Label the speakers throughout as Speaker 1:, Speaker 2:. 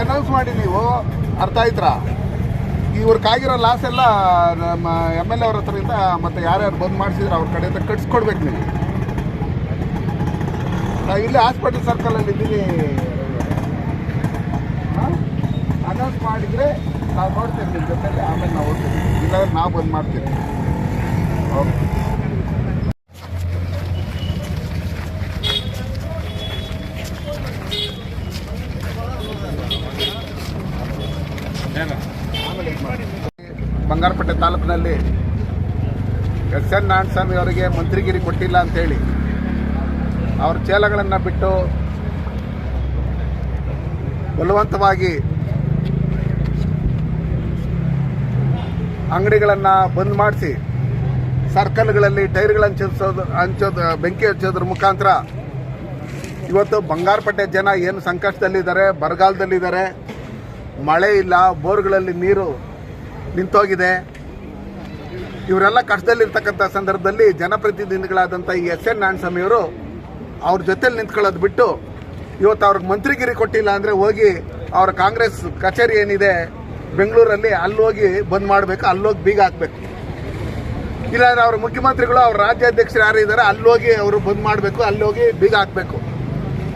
Speaker 1: Announce ಮಾಡಿ ನೀವು, ಅರ್ಥ ಆಯ್ತಾ? ಇವ್ರಿಗಾಗಿರೋ ಲಾಸ್ ಎಲ್ಲ ನಮ್ಮ MLA ಅವ್ರ ಹತ್ರದಿಂದ ಮತ್ತು ಯಾರ್ಯಾರು ಬಂದ್ ಮಾಡಿಸಿದ್ರೆ ಅವ್ರ ಕಡೆಯಿಂದ ಕಟ್ಸ್ಕೊಡ್ಬೇಕು ನೀವು. ಇಲ್ಲೇ ಹಾಸ್ಪಿಟಲ್ ಸರ್ಕಲಲ್ಲಿ ಇದ್ದೀವಿ. ಅನೌನ್ಸ್ ಮಾಡಿದರೆ ನಾವು ನೋಡ್ತೇವೆ ನಿಮ್ಮ ಜೊತೆಲಿ, ಆಮೇಲೆ ನಾವು ಹೋಗ್ತೀವಿ. ಇಲ್ಲಾಂದ್ರೆ ನಾವು ಬಂದ್ ಮಾಡ್ತೀವಿ. ಓಕೆ. ಬಂಗಾರಪೇಟೆ ತಾಲೂಕಿನಲ್ಲಿ SN ನಾರಾಯಣಸ್ವಾಮಿ ಅವರಿಗೆ ಮಂತ್ರಿಗಿರಿ ಕೊಟ್ಟಿಲ್ಲ ಅಂತೇಳಿ ಅವ್ರ ಚೇಲಗಳನ್ನು ಬಿಟ್ಟು ಬಲವಂತವಾಗಿ ಅಂಗಡಿಗಳನ್ನು ಬಂದ್ ಮಾಡಿಸಿ ಸರ್ಕಲ್ಗಳಲ್ಲಿ ಟೈರ್ಗಳನ್ನು ಹಂಚೋದು ಬೆಂಕಿ ಹಚ್ಚೋದ್ರ ಮುಖಾಂತರ ಇವತ್ತು ಬಂಗಾರಪೇಟೆ ಜನ ಏನು ಸಂಕಷ್ಟದಲ್ಲಿದ್ದಾರೆ, ಬರಗಾಲದಲ್ಲಿದ್ದಾರೆ, ಮಳೆ ಇಲ್ಲ, ಬೋರ್ಗಳಲ್ಲಿ ನೀರು ನಿಂತೋಗಿದೆ. ಇವರೆಲ್ಲ ಕಷ್ಟದಲ್ಲಿರ್ತಕ್ಕಂಥ ಸಂದರ್ಭದಲ್ಲಿ ಜನಪ್ರತಿನಿಧಿಗಳಾದಂಥ ಈ SN ನಾರಾಯಣಸ್ವಾಮಿಯವರು ಅವ್ರ ಜೊತೆಲಿ ನಿಂತ್ಕೊಳ್ಳೋದು ಬಿಟ್ಟು ಇವತ್ತು ಅವ್ರಿಗೆ ಮಂತ್ರಿಗಿರಿ ಕೊಟ್ಟಿಲ್ಲ ಅಂದರೆ ಹೋಗಿ ಅವರ ಕಾಂಗ್ರೆಸ್ ಕಚೇರಿ ಏನಿದೆ ಬೆಂಗಳೂರಲ್ಲಿ ಅಲ್ಲಿ ಹೋಗಿ ಬಂದ್ ಮಾಡಬೇಕು, ಅಲ್ಲೋಗಿ ಬೀಗ ಹಾಕಬೇಕು. ಇಲ್ಲಾಂದ್ರೆ ಅವ್ರ ಮುಖ್ಯಮಂತ್ರಿಗಳು ಅವ್ರ ರಾಜ್ಯಾಧ್ಯಕ್ಷರು ಯಾರು ಇದ್ದಾರೆ ಅಲ್ಲೋಗಿ ಅವರು ಬಂದ್ ಮಾಡಬೇಕು, ಅಲ್ಲೋಗಿ ಬೀಗ ಹಾಕಬೇಕು.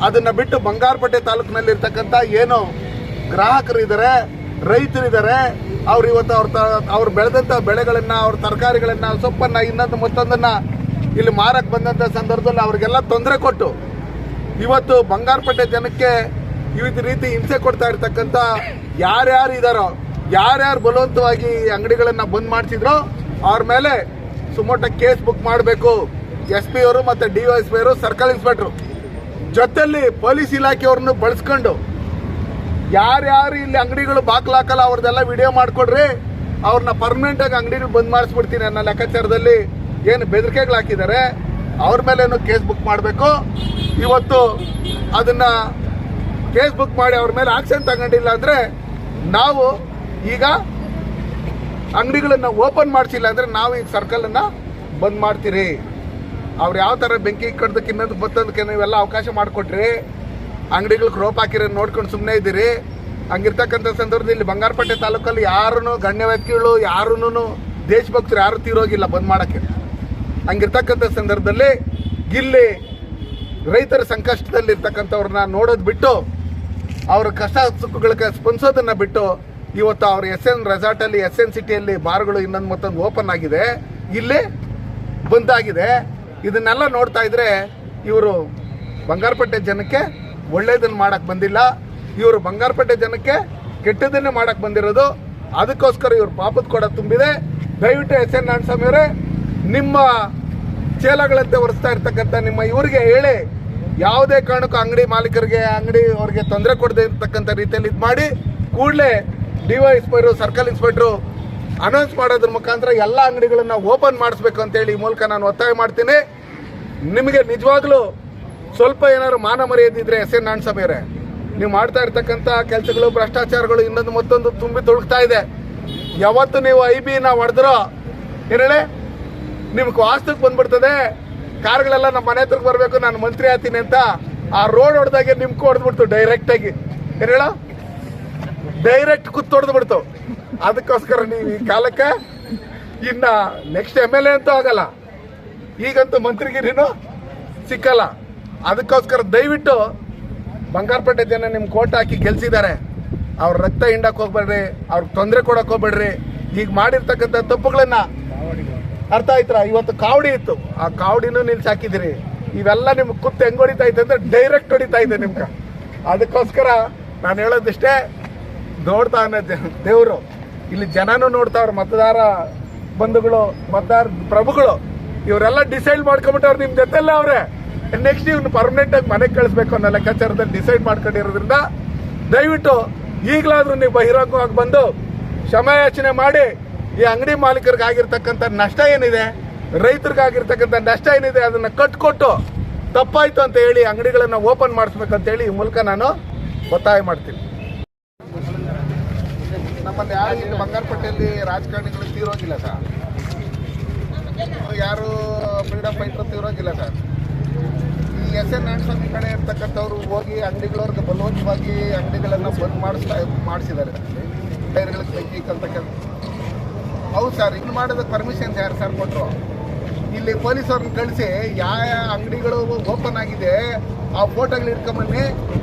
Speaker 1: ಅದನ್ನು ಬಿಟ್ಟು ಬಂಗಾರಪೇಟೆ ತಾಲೂಕಿನಲ್ಲಿರ್ತಕ್ಕಂಥ ಏನು ಗ್ರಾಹಕರು ಇದ್ದಾರೆ, ರೈತರಿದ್ದಾರೆ, ಅವ್ರು ಇವತ್ತು ಅವ್ರು ಬೆಳೆದಂಥ ಬೆಳೆಗಳನ್ನು, ಅವ್ರ ತರಕಾರಿಗಳನ್ನು, ಸೊಪ್ಪನ್ನು, ಇನ್ನೊಂದು ಮತ್ತೊಂದನ್ನು ಇಲ್ಲಿ ಮಾರಕ್ಕೆ ಬಂದಂಥ ಸಂದರ್ಭದಲ್ಲಿ ಅವ್ರಿಗೆಲ್ಲ ತೊಂದರೆ ಕೊಟ್ಟು ಇವತ್ತು ಬಂಗಾರಪೇಟೆ ಜನಕ್ಕೆ ಈ ರೀತಿ ಹಿಂಸೆ ಕೊಡ್ತಾ ಇರ್ತಕ್ಕಂಥ ಯಾರ್ಯಾರು ಇದ್ದಾರೋ, ಯಾರ್ಯಾರು ಬಲವಂತವಾಗಿ ಅಂಗಡಿಗಳನ್ನು ಬಂದ್ ಮಾಡಿಸಿದ್ರೋ ಅವ್ರ ಮೇಲೆ ಸುಮೋಟ ಕೇಸ್ ಬುಕ್ ಮಾಡಬೇಕು. SP ಅವರು ಮತ್ತು DYSP ಅವರು, ಸರ್ಕಲ್ ಇನ್ಸ್ಪೆಕ್ಟ್ರು ಜೊತೆಯಲ್ಲಿ ಪೊಲೀಸ್ ಇಲಾಖೆಯವ್ರನ್ನು ಬಳಸ್ಕೊಂಡು ಯಾರ್ಯಾರು ಇಲ್ಲಿ ಅಂಗಡಿಗಳು ಬಾಕ್ಲಾಕಲ್ಲ ಅವ್ರದ್ದೆಲ್ಲ ವಿಡಿಯೋ ಮಾಡಿಕೊಡ್ರಿ, ಅವ್ರನ್ನ ಪರ್ಮನೆಂಟಾಗಿ ಅಂಗಡಿಗಳು ಬಂದ್ ಮಾಡಿಸ್ಬಿಡ್ತೀನಿ ಅನ್ನೋ ಲೆಕ್ಕಾಚಾರದಲ್ಲಿ ಏನು ಬೆದರಿಕೆಗಳು ಹಾಕಿದ್ದಾರೆ ಅವ್ರ ಮೇಲೇನು ಕೇಸ್ ಬುಕ್ ಮಾಡಬೇಕು. ಇವತ್ತು ಅದನ್ನ ಕೇಸ್ ಬುಕ್ ಮಾಡಿ ಅವ್ರ ಮೇಲೆ ಆಕ್ಷನ್ ತಗೊಂಡಿಲ್ಲ ಅಂದರೆ ನಾವು ಈಗ ಅಂಗಡಿಗಳನ್ನು ಓಪನ್ ಮಾಡಿಸಿಲ್ಲ ಅಂದರೆ ನಾವು ಈಗ ಸರ್ಕಲನ್ನು ಬಂದ್ ಮಾಡ್ತೀರಿ. ಅವ್ರು ಯಾವ ಥರ ಬೆಂಕಿ ಕಡ್ದಕ್ಕೆ ಇನ್ನೊಂದು ಮತ್ತೊಂದಕ್ಕೆ ನೀವೆಲ್ಲ ಅವಕಾಶ ಮಾಡಿಕೊಟ್ರಿ, ಅಂಗಡಿಗಳಿಗೆ ರೋಪ್ ಹಾಕಿರೋ ನೋಡ್ಕೊಂಡು ಸುಮ್ಮನೆ ಇದ್ದೀರಿ. ಹಂಗಿರ್ತಕ್ಕಂಥ ಸಂದರ್ಭದಲ್ಲಿ ಬಂಗಾರಪೇಟೆ ತಾಲೂಕಲ್ಲಿ ಯಾರೂ ಗಣ್ಯ ವ್ಯಕ್ತಿಗಳು, ಯಾರೂ ದೇಶಭಕ್ತರು ಯಾರು ತೀರೋಗಿಲ್ಲ ಬಂದ್ ಮಾಡೋಕ್ಕೆ. ಹಂಗಿರ್ತಕ್ಕಂಥ ಸಂದರ್ಭದಲ್ಲಿ ಇಲ್ಲಿ ರೈತರ ಸಂಕಷ್ಟದಲ್ಲಿರ್ತಕ್ಕಂಥವ್ರನ್ನ ನೋಡೋದು ಬಿಟ್ಟು, ಅವ್ರ ಕಷ್ಟ ಸುಖಗಳಿಗೆ ಸ್ಪಂದಿಸೋದನ್ನು ಬಿಟ್ಟು ಇವತ್ತು ಅವ್ರ SN ರೆಸಾರ್ಟಲ್ಲಿ, SN ಸಿಟಿಯಲ್ಲಿ ಬಾರ್ಗಳು ಇನ್ನೊಂದು ಮತ್ತೊಂದು ಓಪನ್ ಆಗಿದೆ, ಇಲ್ಲಿ ಬಂದಾಗಿದೆ. ಇದನ್ನೆಲ್ಲ ನೋಡ್ತಾ ಇದ್ರೆ ಇವರು ಬಂಗಾರಪೇಟೆ ಜನಕ್ಕೆ ಒಳ್ಳೇದನ್ನು ಮಾಡಕ್ಕೆ ಬಂದಿಲ್ಲ, ಇವರು ಬಂಗಾರಪೇಟೆ ಜನಕ್ಕೆ ಕೆಟ್ಟದನ್ನೇ ಮಾಡಕ್ಕೆ ಬಂದಿರೋದು. ಅದಕ್ಕೋಸ್ಕರ ಇವ್ರು ಪಾಪದ ಕೊಡ ತುಂಬಿದೆ. ದಯವಿಟ್ಟು SN ನಾರಾಯಣಸ್ವಾಮಿ ಅವರೇ, ನಿಮ್ಮ ಚೇಲಗಳಂತೆ ಒರೆಸ್ತಾ ಇರ್ತಕ್ಕಂಥ ನಿಮ್ಮ ಇವರಿಗೆ ಹೇಳಿ, ಯಾವುದೇ ಕಾರಣಕ್ಕೂ ಅಂಗಡಿ ಮಾಲೀಕರಿಗೆ, ಅಂಗಡಿ ಅವ್ರಿಗೆ ತೊಂದರೆ ಕೊಡದೆ ಇರ್ತಕ್ಕಂಥ ರೀತಿಯಲ್ಲಿ ಇದು ಮಾಡಿ ಕೂಡಲೇ DYSP ಅವರು, ಸರ್ಕಲ್ ಇನ್ಸ್ಪೆಕ್ಟ್ರು ಅನೌನ್ಸ್ ಮಾಡೋದ್ರ ಮುಖಾಂತರ ಎಲ್ಲ ಅಂಗಡಿಗಳನ್ನು ಓಪನ್ ಮಾಡಿಸ್ಬೇಕು ಅಂತೇಳಿ ಈ ಮೂಲಕ ನಾನು ಒತ್ತಾಯ ಮಾಡ್ತೀನಿ. ನಿಮಗೆ ನಿಜವಾಗ್ಲೂ ಸ್ವಲ್ಪ ಏನಾದ್ರು ಮಾನ ಮರ್ಯಾದಿದ್ರೆ SN ನಾರಾಯಣಸ್ವಾಮಿ ಅವರೇ, ನೀವು ಮಾಡ್ತಾ ಇರ್ತಕ್ಕಂಥ ಕೆಲಸಗಳು, ಭ್ರಷ್ಟಾಚಾರಗಳು ಇನ್ನೊಂದು ಮತ್ತೊಂದು ತುಂಬಿ ತುಳುಕ್ತಾ ಇದೆ. ಯಾವತ್ತು ನೀವು IBನ ಹೊಡೆದ್ರೋ ಏನೇಳೆ ನಿಮ್ಗೆ ವಾಸ್ತವಕ್ಕೆ ಬಂದ್ಬಿಡ್ತದೆ. ಕಾರ್ಗಳೆಲ್ಲ ನಮ್ಮ ಮನೆ ಹತ್ರಕ್ಕೆ ಬರಬೇಕು, ನಾನು ಮಂತ್ರಿ ಆಗ್ತೀನಿ ಅಂತ ಆ ರೋಡ್ ಹೊಡೆದಾಗೆ ನಿಮ್ಗೆ ಹೊಡೆದ್ಬಿಡ್ತು ಡೈರೆಕ್ಟಾಗಿ. ಏನೇಳ ಡೈರೆಕ್ಟ್ ಕುತ್ತು ಹೊಡೆದ್ಬಿಡ್ತು. ಅದಕ್ಕೋಸ್ಕರ ನೀವು ಈ ಕಾಲಕ್ಕೆ ಇನ್ನ ನೆಕ್ಸ್ಟ್ MLA ಅಂತೂ ಆಗಲ್ಲ, ಈಗಂತೂ ಮಂತ್ರಿಗಿರಿನೂ ಸಿಕ್ಕಲ್ಲ. ಅದಕ್ಕೋಸ್ಕರ ದಯವಿಟ್ಟು ಬಂಗಾರಪೇಟೆ ಜನ ನಿಮ್ಮ ಕೋಟ್ ಹಾಕಿ ಗೆಲ್ಸಿದ್ದಾರೆ, ಅವ್ರ ರಕ್ತ ಹಿಂಡಕ್ಕೆ ಹೋಗ್ಬೇಡ್ರಿ, ಅವ್ರಿಗೆ ತೊಂದರೆ ಕೊಡಕ್ಕೆ ಹೋಗ್ಬೇಡ್ರಿ. ಈಗ ಮಾಡಿರ್ತಕ್ಕಂಥ ತಪ್ಪುಗಳನ್ನ ಅರ್ಥ ಆಯ್ತಾ? ಇವತ್ತು ಕಾವಡಿ ಇತ್ತು, ಆ ಕಾವಡಿನೂ ನಿಲ್ಸಾಕಿದಿರಿ. ಇವೆಲ್ಲ ನಿಮ್ಗೆ ಕುತ್ತು ಹೆಂಗ್ ಹೊಡಿತಾ ಇತ್ತು ಅಂದ್ರೆ ಡೈರೆಕ್ಟ್ ಹೊಡಿತಾ ಇದೆ ನಿಮ್ಗೆ. ಅದಕ್ಕೋಸ್ಕರ ನಾನು ಹೇಳೋದಿಷ್ಟೇ, ನೋಡ್ತಾನೆ ದೇವರು, ಇಲ್ಲಿ ಜನನೂ ನೋಡ್ತಾವ್ರ, ಮತದಾರ ಬಂಧುಗಳು, ಮತದಾರ ಪ್ರಭುಗಳು, ಇವರೆಲ್ಲ ಡಿಸೈಡ್ ಮಾಡ್ಕೊಂಬಿಟ್ಟವ್ರು ನಿಮ್ಮ ಜೊತೆಲ್ಲ ಅವ್ರೆ. ನೆಕ್ಸ್ಟ್ ಇವ್ನು ಪರ್ಮನೆಂಟ್ ಆಗಿ ಮನೆಗೆ ಕಳಿಸ್ಬೇಕು ಅನ್ನೋ ಲೆಕ್ಕಾಚಾರದಲ್ಲಿ ಡಿಸೈಡ್ ಮಾಡ್ಕೊಂಡಿರೋದ್ರಿಂದ ದಯವಿಟ್ಟು ಈಗಲಾದ್ರೂ ನೀವು ಬಹಿರಂಗವಾಗಿ ಬಂದು ಕ್ಷಮಾಯಾಚನೆ ಮಾಡಿ ಈ ಅಂಗಡಿ ಮಾಲೀಕರಿಗಾಗಿರ್ತಕ್ಕಂಥ ನಷ್ಟ ಏನಿದೆ, ರೈತರಿಗಾಗಿರ್ತಕ್ಕಂಥ ನಷ್ಟ ಏನಿದೆ ಅದನ್ನ ಕಟ್ಕೊಟ್ಟು ತಪ್ಪಾಯ್ತು ಅಂತ ಹೇಳಿ ಅಂಗಡಿಗಳನ್ನ ಓಪನ್ ಮಾಡಿಸ್ಬೇಕಂತೇಳಿ ಈ ಮೂಲಕ ನಾನು ಒತ್ತಾಯ ಮಾಡ್ತೀನಿ. ನಮ್ಮಲ್ಲಿ ಯಾರು ಬಂಗಾರಪೇಟೆಯಲ್ಲಿ ರಾಜಕಾರಣಿಗಳು ತೀರೋಗಿಲ್ಲ ಸರ್, ಯಾರು ಫ್ರೀಡಮ್ ಫೈಟರ್ ತೀರೋಗಿಲ್ಲ ಸರ್. ಈ ಈ SN ನಾರಾಯಣಸ್ವಾಮಿ ಕಡೆ ಇರ್ತಕ್ಕಂಥವ್ರು ಹೋಗಿ ಅಂಗಡಿಗಳವ್ರಿಗೆ ಬಲವಂತವಾಗಿ ಅಂಗಡಿಗಳನ್ನು ಬಂದ್ ಮಾಡಿಸಿದ್ದಾರೆ, ಟೈರ್ಗಳಿಗೆ ಬೆಂಕಿ ಕಲ್ತಕ್ಕಂಥ. ಹೌದು ಸರ್, ಇನ್ನು ಮಾಡೋದಕ್ಕೆ ಪರ್ಮಿಷನ್ಸ್ ಯಾರು ಸರ್ ಕೊಟ್ಟರು? ಇಲ್ಲಿ ಪೊಲೀಸವ್ರನ್ನ ಕಳಿಸಿ ಯಾವ ಅಂಗಡಿಗಳು ಓಪನ್ ಆಗಿದೆ ಆ ಫೋಟೋಗಳು ಇಟ್ಕೊಂಬನ್ನಿ,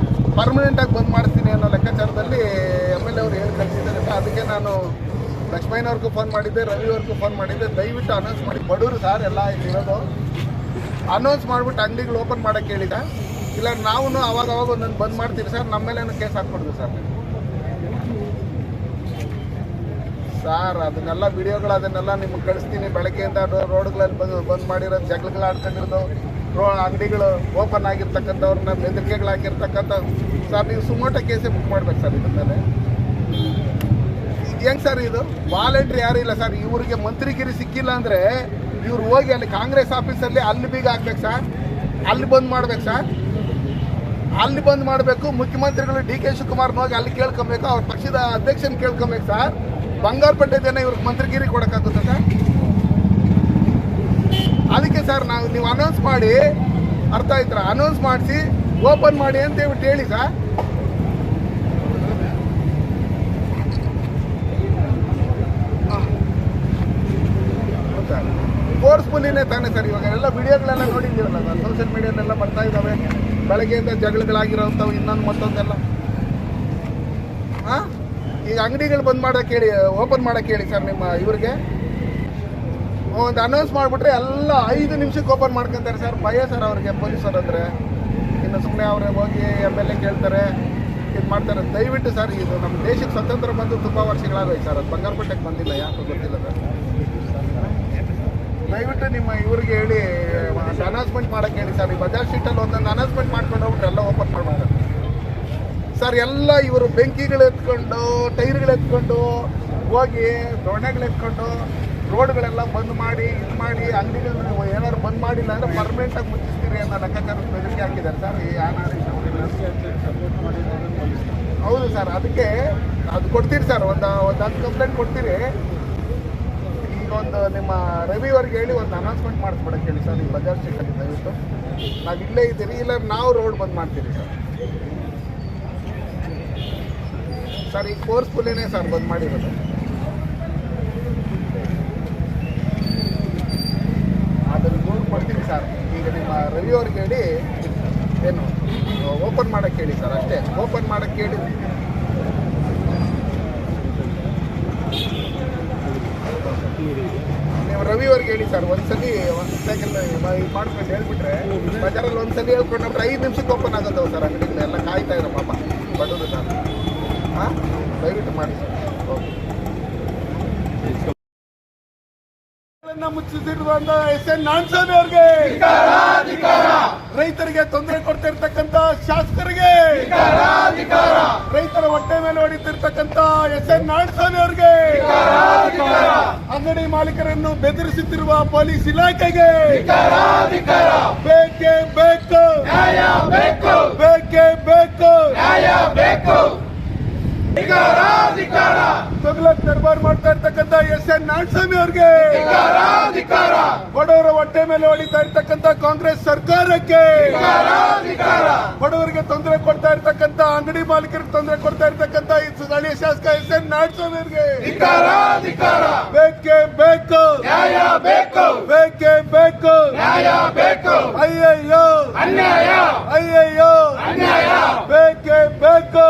Speaker 1: ಪರ್ಮನೆಂಟಾಗಿ ಬಂದ್ ಮಾಡ್ತೀನಿ ಅನ್ನೋ ಲೆಕ್ಕಾಚಾರದಲ್ಲಿ MLA ಅವರು ಹೇಳಿ ಕಳಿಸಿದ್ದಾರೆ. ಅದಕ್ಕೆ ನಾನು ಲಕ್ಷ್ಮಯ್ಯನವ್ರಿಗೂ ಫೋನ್ ಮಾಡಿದ್ದೆ, ರವಿಯವ್ರಿಗೂ ಫೋನ್ ಮಾಡಿದ್ದೆ, ದಯವಿಟ್ಟು ಅನೌನ್ಸ್ ಮಾಡಿ. ಬಡವರು ಸರ್ ಎಲ್ಲ ಇಲ್ಲಿರೋದು, ಅನೌನ್ಸ್ ಮಾಡಿಬಿಟ್ಟು ಅಂಗಡಿಗಳು ಓಪನ್ ಮಾಡೋಕ್ಕೆ ಹೇಳಿದ. ಇಲ್ಲ ನಾವು ಅವಾಗ ಒಂದೊಂದು ಬಂದ್ ಮಾಡ್ತೀವಿ ಸರ್, ನಮ್ಮ ಮೇಲೇನು ಕೇಸ್ ಹಾಕ್ಕೊಡ್ತೀವಿ ಸರ್. ಅದನ್ನೆಲ್ಲ ವಿಡಿಯೋಗಳು ಅದನ್ನೆಲ್ಲ ನಿಮ್ಗೆ ಕಳಿಸ್ತೀನಿ. ಬೆಳಗ್ಗೆಯಿಂದ ರೋಡ್ಗಳಲ್ಲಿ ಬಂದ್ ಮಾಡಿರೋದು, ಜಗಳಗಳು ಆಡ್ಕೊಂಡಿರೋದು, ಅಂಗಡಿಗಳು ಓಪನ್ ಆಗಿರ್ತಕ್ಕಂಥವ್ರನ್ನ ಬೆದರಿಕೆಗಳು ಹಾಕಿರ್ತಕ್ಕಂಥ ಸರ್. ನೀವು ಸುಮೋಟೋ ಕೇಸೇ ಬುಕ್ ಮಾಡ್ಬೇಕು ಸರ್ ಇದ್ರ ಮೇಲೆ. ಹೆಂಗೆ ಸರ್ ಇದು? ವಾಲಂಟ್ರಿ ಯಾರು ಇಲ್ಲ ಸರ್. ಇವ್ರಿಗೆ ಮಂತ್ರಿಗಿರಿ ಸಿಕ್ಕಿಲ್ಲ ಅಂದರೆ ಇವ್ರು ಹೋಗಿ ಅಲ್ಲಿ ಕಾಂಗ್ರೆಸ್ ಆಫೀಸಲ್ಲಿ ಅಲ್ಲಿ ಬೀಗ ಹಾಕ್ಬೇಕು ಸರ್, ಅಲ್ಲಿ ಬಂದ್ ಮಾಡ್ಬೇಕು ಸರ್, ಅಲ್ಲಿ ಬಂದ್ ಮಾಡಬೇಕು. ಮುಖ್ಯಮಂತ್ರಿಗಳು DK ಶಿವಕುಮಾರ್ನ ಹೋಗಿ ಅಲ್ಲಿ ಕೇಳ್ಕೊಬೇಕು, ಅವ್ರ ಪಕ್ಷದ ಅಧ್ಯಕ್ಷನ ಕೇಳ್ಕೊಬೇಕು ಸರ್. ಬಂಗಾರಪೇಟೆ ಜನ ಇವ್ರಿಗೆ ಮಂತ್ರಿಗಿರಿ ಕೊಡೋಕ್ಕಾಗುತ್ತೆ ಸರ್? ಅದಕ್ಕೆ ಸರ್ ನೀವು ಅನೌನ್ಸ್ ಮಾಡಿ, ಅರ್ಥ ಆಯ್ತರ, ಅನೌನ್ಸ್ ಮಾಡಿಸಿ ಓಪನ್ ಮಾಡಿ ಅಂತ ಹೇಳ್ಬಿಟ್ಟು ಹೇಳಿ ಸರ್. ಫೋರ್ಸ್ಫುಲ್ಲಿನೇ ತಾನೇ ಸರ್. ಇವಾಗ ಎಲ್ಲ ವಿಡಿಯೋಗಳೆಲ್ಲ ನೋಡಿದ್ದೀವಲ್ಲ ಸರ್, ಸೋಷಿಯಲ್ ಮೀಡಿಯಾದೆಲ್ಲ ಬರ್ತಾ ಇದ್ದಾವೆ. ಬೆಳಗ್ಗೆಯಿಂದ ಜಗಳಗಳಾಗಿರೋಂಥವು ಇನ್ನೊಂದು ಮತ್ತೊಂದೆಲ್ಲ. ಹಾಂ, ಈಗ ಅಂಗಡಿಗಳು ಬಂದ್ ಮಾಡೋಕ್ಕೆ ಹೇಳಿ, ಓಪನ್ ಮಾಡೋಕ್ಕೆ ಹೇಳಿ ಸರ್ ನಿಮ್ಮ ಇವ್ರಿಗೆ. ಒಂದು ಅನೌನ್ಸ್ ಮಾಡಿಬಿಟ್ರೆ ಎಲ್ಲ 5 ನಿಮಿಷಕ್ಕೆ ಓಪನ್ ಮಾಡ್ಕೊತಾರೆ ಸರ್. ಭಯ ಸರ್ ಅವ್ರಿಗೆ ಪೊಲೀಸರು ಅಂದರೆ. ಇನ್ನು ಸುಮ್ಮನೆ ಅವ್ರಿಗೆ ಹೋಗಿ MLA ಕೇಳ್ತಾರೆ, ಇದು ಮಾಡ್ತಾರೆ. ದಯವಿಟ್ಟು ಸರ್, ಇದು ನಮ್ಮ ದೇಶಕ್ಕೆ ಸ್ವತಂತ್ರ ಬಂದು ತುಂಬ ವರ್ಷಗಳಾಗೋಯ್ತು ಸರ್. ಅದು ಬಂಗಾರಪೇಟೆಗೆ ಬಂದಿಲ್ಲ, ಯಾಕೆ ಗೊತ್ತಿಲ್ಲ ಸರ್. ದಯವಿಟ್ಟು ನಿಮ್ಮ ಇವ್ರಿಗೆ ಹೇಳಿ ಅನೌನ್ಸ್ಮೆಂಟ್ ಮಾಡೋಕ್ಕೆ ಹೇಳಿ ಸರ್. ಈ ಬಜಾರ್ ಸ್ಟ್ರೀಟಲ್ಲಿ ಒಂದೊಂದು ಅನೌನ್ಸ್ಮೆಂಟ್ ಮಾಡ್ಕೊಂಡು ಹೋಗ್ಬಿಟ್ರೆ ಎಲ್ಲ ಓಪನ್ ಮಾಡ್ಬೋದು ಸರ್. ಎಲ್ಲ ಇವರು ಬೆಂಕಿಗಳು ಎತ್ಕೊಂಡು, ಟೈರ್ಗಳು ಎತ್ಕೊಂಡು ಹೋಗಿ, ದೊಣ್ಣೆಗಳು ಎತ್ಕೊಂಡು ರೋಡ್ಗಳೆಲ್ಲ ಬಂದ್ ಮಾಡಿ, ಇದು ಮಾಡಿ, ಅಂಗಡಿಗಳನ್ನ ಏನಾದ್ರು ಬಂದ್ ಮಾಡಿಲ್ಲ ಅಂದರೆ ಪರ್ಮನೆಂಟಾಗಿ ಮುಚ್ಚಿಸ್ತೀರಿ ಅನ್ನೋ ಲೆಕ್ಕಾಚಾರ ಬೆದರಿಕೆ ಹಾಕಿದ್ದಾರೆ ಸರ್. ಈ ಹೌದು ಸರ್, ಅದಕ್ಕೆ ಅದು ಕೊಡ್ತೀರಿ ಸರ್, ಒಂದು 10 ಕಂಪ್ಲೇಂಟ್ ಕೊಡ್ತೀರಿ. ಈಗ ಒಂದು ನಿಮ್ಮ ರವಿಯವ್ರಿಗೆ ಹೇಳಿ ಒಂದು ಅನೌನ್ಸ್ಮೆಂಟ್ ಮಾಡಿಸ್ಬಿಡಕ್ಕೆ ಹೇಳಿ ಸರ್. ಈ ಬಜಾರ್ ಸ್ಟ್ರೀಟಲ್ಲಿ ದಯವಿಟ್ಟು ನಾವು ಇಲ್ಲೇ ಇದ್ದೀರಿ, ಇಲ್ಲ ನಾವು ರೋಡ್ ಬಂದ್ ಮಾಡ್ತೀರಿ ಸರ್. ಸರ್ ಈಗ ಫೋರ್ಸ್ಫುಲ್ಲಿನೇ ಸರ್ ಬಂದ್ ಮಾಡಿರೋದು. ಅದನ್ನು ದೂರ ಕೊಡ್ತೀನಿ ಸರ್. ಈಗ ನಿಮ್ಮ ರವಿಯವ್ರಿಗೆ ಹೇಳಿ ಏನು ಓಪನ್ ಮಾಡೋಕ್ಕೆ ಹೇಳಿ ಸರ್, ಅಷ್ಟೇ. ಓಪನ್ ಮಾಡೋಕ್ಕೆ ಹೇಳಿ. ನೀವು ರವಿಯವ್ರಿಗೆ ಹೇಳಿ ಸರ್, ಒಂದ್ಸಲಿ ಸೆಕೆಂಡ್ ಇದು ಮಾಡ್ಕೊಂಡು ಹೇಳ್ಬಿಟ್ರೆ ಬಜಾರಲ್ಲಿ ಒಂದ್ಸಲಿ ಹೇಳ್ಕೊಂಡ್ರೆ 5 ನಿಮಿಷಕ್ಕೆ ಓಪನ್ ಆಗುತ್ತವೆ ಸರ್ ಅಂಗಡಿಗಳೆಲ್ಲ. ಕಾಯ್ತಾ ಇರೋ ಪಾಪ ಬಡವರು ಸರ್. ಹಾಂ, ದಯವಿಟ್ಟು ಮಾಡಿ ಸರ್. ಓಕೆ. ಮುಚ್ಚಿಸಿರುವಂತ SN ನಾರಾಯಣಸ್ವಾಮಿ ಅವ್ರಿಗೆ, ರೈತರಿಗೆ ತೊಂದರೆ ಕೊಡ್ತಾ ಇರ್ತಕ್ಕಂಥ ಶಾಸಕರಿಗೆ, ರೈತರ ಹೊಟ್ಟೆ ಮೇಲೆ ಹೊಡಿತಿರ್ತಕ್ಕಂಥ SN ನಾರಾಯಣಸ್ವಾಮಿ ಅವ್ರಿಗೆ, ಅಂಗಡಿ ಮಾಲೀಕರನ್ನು ಬೆದರಿಸುತ್ತಿರುವ ಪೊಲೀಸ್ ಇಲಾಖೆಗೆ ಬೇಕೇ ಬೇಕು, ಬೇಕೇ ಬೇಕು. ತಗ್ಲಕ್ ದರ್ಬಾರ್ ಮಾಡ್ತಾ ಇರ್ತಕ್ಕಂಥ SN ನಾರಾಯಣಸ್ವಾಮಿ ಅವ್ರಿಗೆ, ಬಡವರ ಹೊಟ್ಟೆ ಮೇಲೆ ಹೊಡಿತಾ ಇರ್ತಕ್ಕಂಥ ಕಾಂಗ್ರೆಸ್ ಸರ್ಕಾರಕ್ಕೆ, ಬಡವರಿಗೆ ತೊಂದರೆ ಕೊಡ್ತಾ ಇರ್ತಕ್ಕಂಥ, ಅಂಗಡಿ ಮಾಲೀಕರಿಗೆ ತೊಂದರೆ ಕೊಡ್ತಾ ಇರ್ತಕ್ಕಂಥ ಈ ಸ್ಥಳೀಯ ಶಾಸಕ SN ನಾರಾಯಣಸ್ವಾಮಿ ಅವ್ರಿಗೆ ಬೇಕೇ ಬೇಕು, ಬೇಕೇ ಬೇಕು. ಅಯ್ಯಯ್ಯೋ ಬೇಕೇ ಬೇಕು.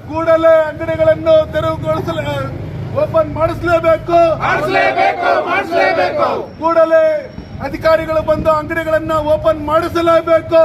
Speaker 1: ಕೂಡಲೇ ಅಂಗಡಿಗಳನ್ನು ತೆರವುಗೊಳಿಸಲು ಓಪನ್ ಮಾಡಿಸಲೇಬೇಕು. ಕೂಡಲೇ ಅಧಿಕಾರಿಗಳು ಬಂದು ಅಂಗಡಿಗಳನ್ನ ಓಪನ್ ಮಾಡಿಸಲೇಬೇಕು.